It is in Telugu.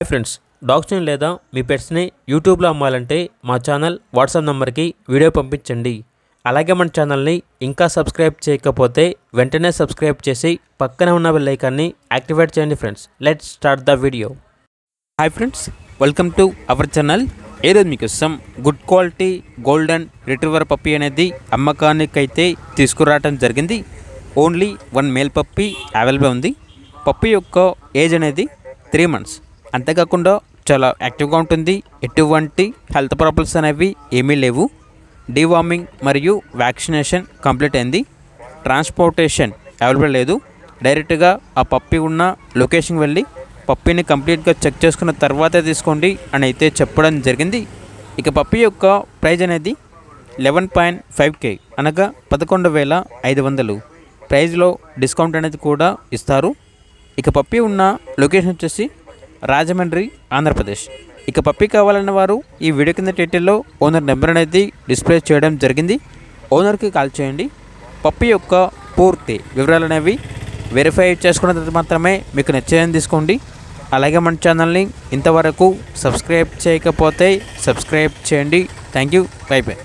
హాయ్ ఫ్రెండ్స్, డాగ్స్ని లేదా మీ పెట్స్ని యూట్యూబ్లో అమ్మాలంటే మా ఛానల్ వాట్సాప్ నెంబర్కి వీడియో పంపించండి. అలాగే మన ఛానల్ని ఇంకా సబ్స్క్రైబ్ చేయకపోతే వెంటనే సబ్స్క్రైబ్ చేసి పక్కనే ఉన్న బెల్ ఐకాన్ని యాక్టివేట్ చేయండి. Friends, let's start the video. Hi friends, welcome to our channel. ఈరోజు మీకోసం good quality golden retriever puppy అనేది అమ్మకానికైతే తీసుకురావడం జరిగింది. ఓన్లీ 1 మేల్ పప్పీ అవైలబుల్ ఉంది. పప్పీ యొక్క ఏజ్ అనేది 3 months. అంతేకాకుండా చాలా యాక్టివ్గా ఉంటుంది. ఎటువంటి హెల్త్ ప్రాబ్లమ్స్ అనేవి ఏమీ లేవు. డీవార్మింగ్ మరియు వ్యాక్సినేషన్ కంప్లీట్ అయింది. ట్రాన్స్పోర్టేషన్ అవైలబుల్ లేదు. డైరెక్ట్గా ఆ పప్పీ ఉన్న లొకేషన్కి వెళ్ళి పప్పీని కంప్లీట్గా చెక్ చేసుకున్న తర్వాతే తీసుకోండి అని అయితే చెప్పడం జరిగింది. ఇక పప్పీ యొక్క ప్రైజ్ అనేది 11.5K అనగా 11,500. ప్రైజ్లో డిస్కౌంట్ అనేది కూడా ఇస్తారు. ఇక పప్పీ ఉన్న లొకేషన్ వచ్చేసి రాజమండ్రి, ఆంధ్రప్రదేశ్. ఇక పప్పీ కావాలన్న వారు ఈ వీడియో కింద టైటిల్లో ఓనర్ నెంబర్ అనేది డిస్ప్లే చేయడం జరిగింది. ఓనర్కి కాల్ చేయండి. పప్పీ యొక్క పూర్తి వివరాలు అనేవి వెరిఫై చేసుకున్న తర్వాత మాత్రమే మీకు నచ్చేదని తీసుకోండి. అలాగే మన ఛానల్ని ఇంతవరకు సబ్స్క్రైబ్ చేయకపోతే సబ్స్క్రైబ్ చేయండి. Thank you. By by.